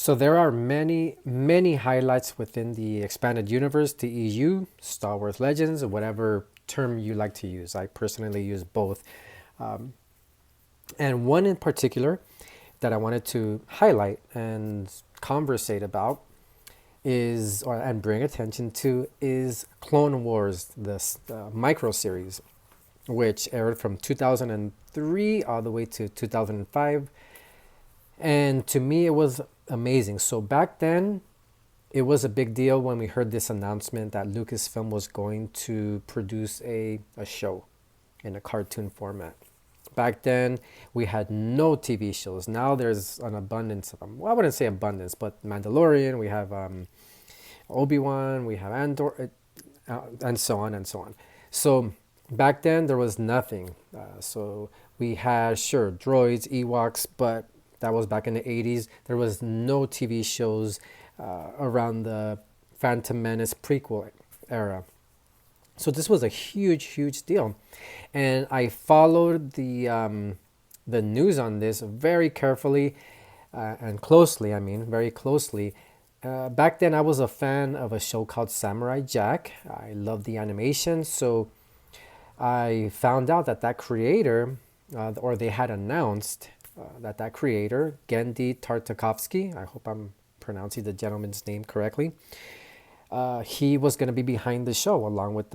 So there are many, many highlights within the expanded universe, the EU, Star Wars Legends, whatever term you like to use. I personally use both. Um, and one in particular that I wanted to highlight and conversate about is, or and bring attention to, is Clone Wars, this micro series, which aired from 2003 all the way to 2005. And to me, it was amazing. So back then, it was a big deal when we heard this announcement that Lucasfilm was going to produce a show in a cartoon format. Back then, we had no TV shows. Now there's an abundance of them. Well, I wouldn't say abundance, but Mandalorian, we have Obi-Wan, we have Andor, and so on and so on. So back then, there was nothing. So we had, sure, droids, Ewoks, but that was back in the 80s. There was no TV shows around the Phantom Menace prequel era. So this was a huge, huge deal, and I followed the news on this very carefully and closely. I mean, very closely. Back then, I was a fan of a show called Samurai Jack. I loved the animation, so I found out that that creator, or they had announced that creator, Gendy Tartakovsky, I hope I'm pronouncing the gentleman's name correctly, he was going to be behind the show along with,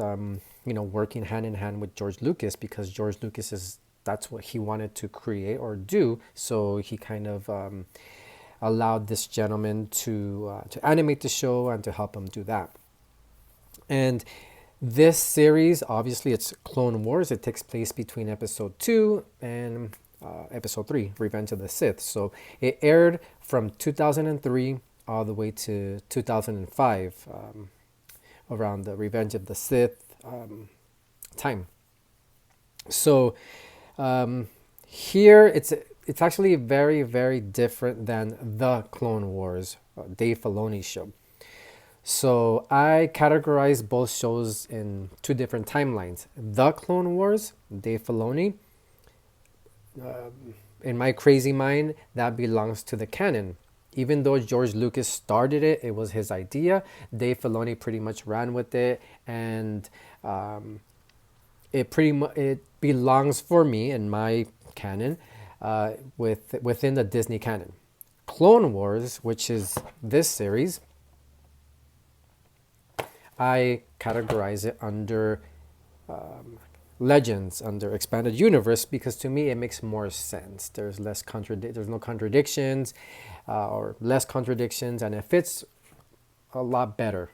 working hand in hand with George Lucas, because George Lucas that's what he wanted to create or do. So he kind of allowed this gentleman to animate the show and to help him do that. And this series, obviously, it's Clone Wars. It takes place between episode 2 and episode 3, Revenge of the Sith. So it aired from 2003 all the way to 2005, around the Revenge of the Sith time. So here it's actually very, very different than the Clone Wars, Dave Filoni show. So I categorize both shows in two different timelines. The Clone Wars, Dave Filoni, in my crazy mind, that belongs to the canon. Even though George Lucas started it, it was his idea. Dave Filoni pretty much ran with it, and it belongs for me in my canon, within the Disney canon. Clone Wars, which is this series, I categorize it under Legends, under Expanded Universe, because to me it makes more sense. There's there's no contradictions, or less contradictions, and it fits a lot better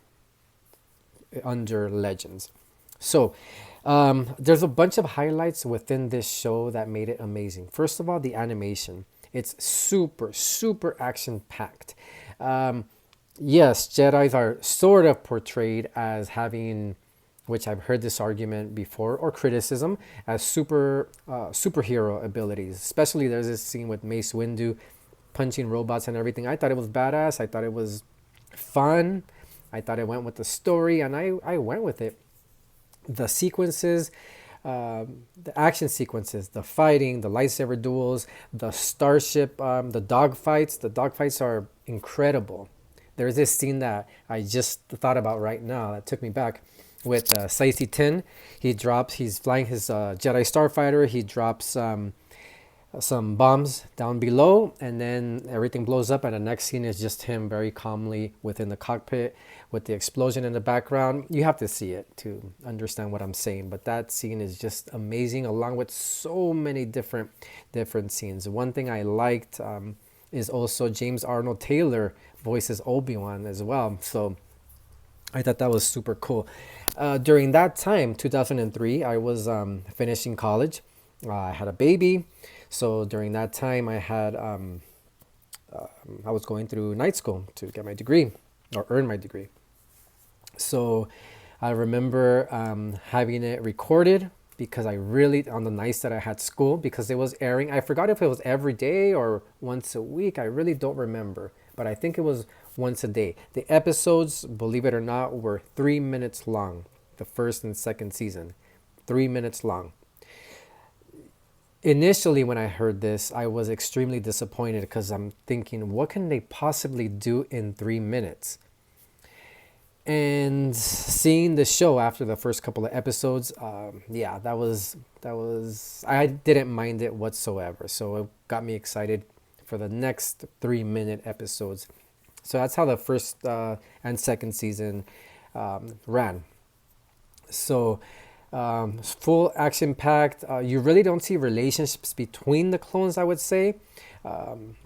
under Legends. So there's a bunch of highlights within this show that made it amazing. First of all, the animation. It's super, super action packed. Yes, Jedis are sort of portrayed as having, which I've heard this argument before, or criticism, as superhero abilities. Especially there's this scene with Mace Windu punching robots and everything. I thought it was badass. I thought it was fun. I thought it went with the story, and I went with it. The sequences, the action sequences, the fighting, the lightsaber duels, the starship, the dogfights. The dogfights are incredible. There's this scene that I just thought about right now that took me back with Saisi Tin. He's flying his Jedi Starfighter. He drops some bombs down below, and then everything blows up, and the next scene is just him very calmly within the cockpit with the explosion in the background. You have to see it to understand what I'm saying, but that scene is just amazing, along with so many different scenes. One thing I liked is also James Arnold Taylor voices Obi-Wan as well, so I thought that was super cool. During that time, 2003, I was finishing college. I had a baby. So during that time, I was going through night school to get my degree or earn my degree. So I remember having it recorded, because I really, on the nights that I had school, because it was airing. I forgot if it was every day or once a week. I really don't remember, but I think it was once a day. The episodes, believe it or not, were 3 minutes long. The first and second season, 3 minutes long. Initially, when I heard this, I was extremely disappointed because I'm thinking, what can they possibly do in 3 minutes? And seeing the show after the first couple of episodes, yeah, that was I didn't mind it whatsoever. So it got me excited for the next 3 minute episodes. So that's how the first and second season ran. So full action packed. You really don't see relationships between the clones, I would say,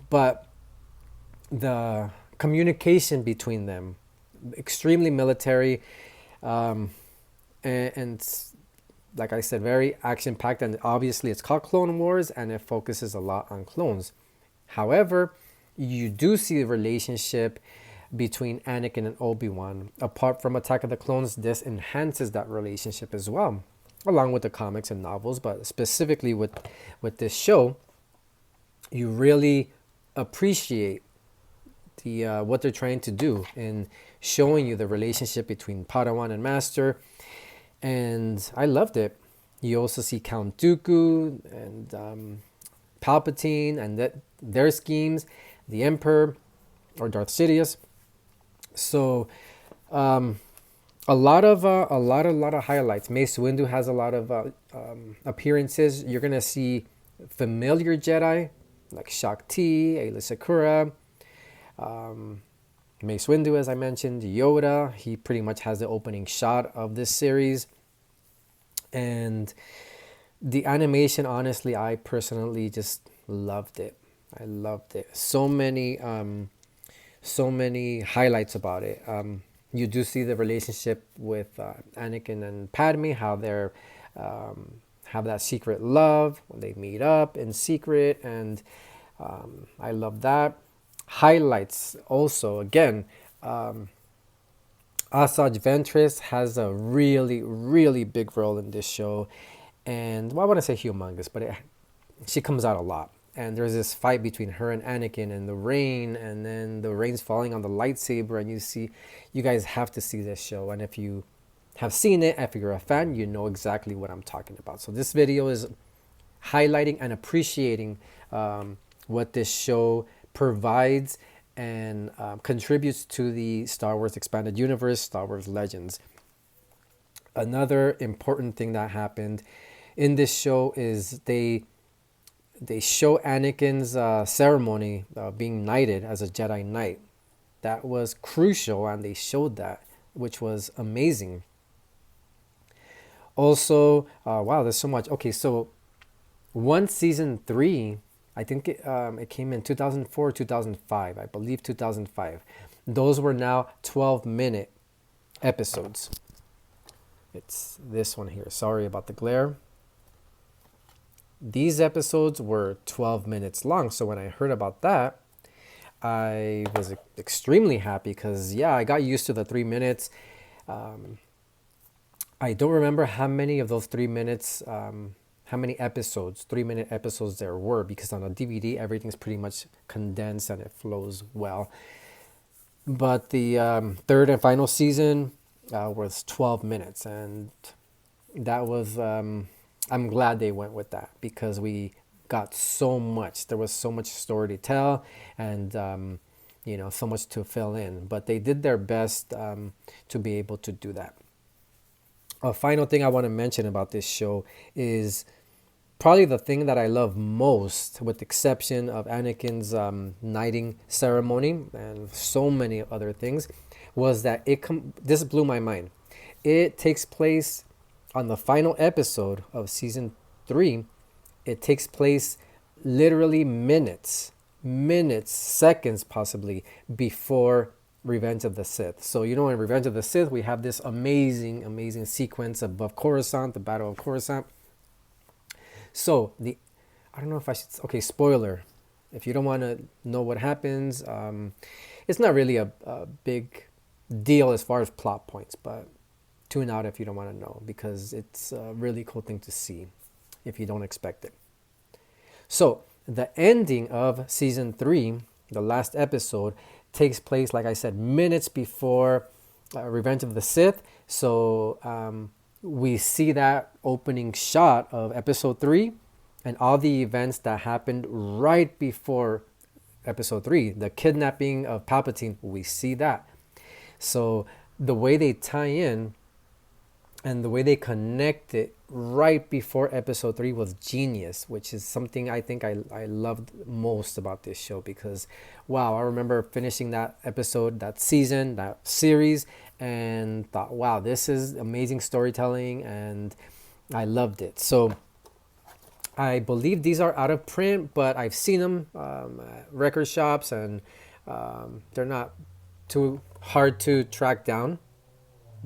but the communication between them extremely military, um, and like I said, very action packed. And obviously, it's called Clone Wars, and it focuses a lot on clones. However, you do see the relationship between Anakin and Obi-Wan. Apart from Attack of the Clones, this enhances that relationship as well, along with the comics and novels. But specifically with this show, you really appreciate the what they're trying to do in showing you the relationship between Padawan and Master, and I loved it. You also see Count Dooku and Palpatine and their schemes, the Emperor or Darth Sidious. So a lot of highlights. Mace Windu has a lot of appearances. You're gonna see familiar Jedi like Shakti, Aayla Secura, Mace Windu, as I mentioned, Yoda. He pretty much has the opening shot of this series, and the animation. Honestly, I personally just loved it. I loved it. So many highlights about it. You do see the relationship with Anakin and Padme, how they're have that secret love when they meet up in secret, and I love that. Highlights also again. Asajj Ventress has a really, really big role in this show, and well, I want to say humongous, but she comes out a lot. And there's this fight between her and Anakin and the rain, and then the rain's falling on the lightsaber, and you guys have to see this show. And if you have seen it, if you're a fan, you know exactly what I'm talking about. So this video is highlighting and appreciating what this show provides and contributes to the Star Wars Expanded Universe, Star Wars Legends. Another important thing that happened in this show is they show Anakin's ceremony being knighted as a Jedi Knight. That was crucial, and they showed that, which was amazing. Also, wow, there's so much. Okay, so once season 3, I think it came in 2004, 2005, I believe 2005. Those were now 12-minute episodes. It's this one here. Sorry about the glare. These episodes were 12 minutes long. So when I heard about that, I was extremely happy because, yeah, I got used to the 3 minutes. I don't remember how many of those 3 minutes, how many episodes, 3 minute episodes there were, because on a DVD, everything's pretty much condensed and it flows well. But the third and final season was 12 minutes. And that was, I'm glad they went with that because we got so much. There was so much story to tell and, so much to fill in. But they did their best to be able to do that. A final thing I want to mention about this show is probably the thing that I love most, with the exception of Anakin's knighting ceremony and so many other things, was that this blew my mind. It takes place on the final episode of season 3. It takes place literally minutes, seconds possibly before Revenge of the Sith. So, in Revenge of the Sith, we have this amazing sequence above Coruscant, the Battle of Coruscant. So, I don't know if I should, okay, spoiler. If you don't want to know what happens, it's not really a big deal as far as plot points, but tune out if you don't want to know, because it's a really cool thing to see if you don't expect it. So, the ending of season 3, the last episode, takes place, like I said, minutes before Revenge of the Sith. So we see that opening shot of episode 3, and all the events that happened right before episode 3, the kidnapping of Palpatine, we see that. So the way they tie in and the way they connect it right before episode 3 was genius, which is something I think I loved most about this show. Because wow, I remember finishing that episode, that season, that series, and thought, wow, this is amazing storytelling, and I loved it. So I believe these are out of print, but I've seen them at record shops, and they're not too hard to track down.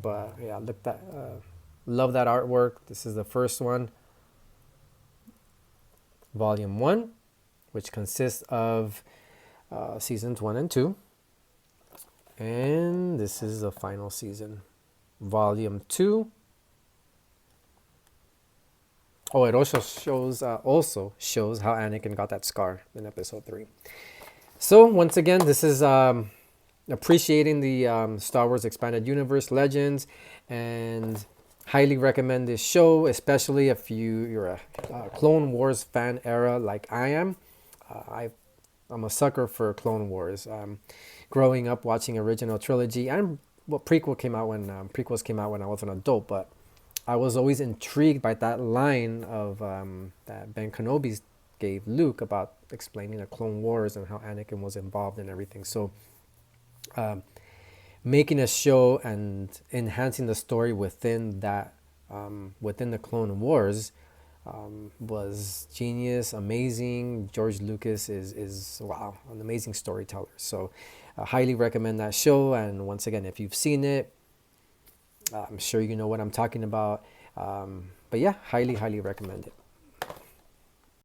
But yeah, look that, love that artwork. This is the first one, volume 1, which consists of seasons 1 and 2, and this is the final season, volume 2. Oh, it also shows how Anakin got that scar in episode 3. So once again, this is appreciating the Star Wars Expanded Universe Legends, and highly recommend this show, especially if you're a Clone Wars fan era like I am. I'm a sucker for Clone Wars. Growing up watching original trilogy, and well, prequels came out when I was an adult, but I was always intrigued by that line of that Ben Kenobi gave Luke about explaining the Clone Wars and how Anakin was involved in everything. So making a show and enhancing the story within that, within the Clone Wars, was genius, amazing. George Lucas is wow, an amazing storyteller. So I highly recommend that show. And once again, if you've seen it, I'm sure you know what I'm talking about. But yeah, highly recommend it.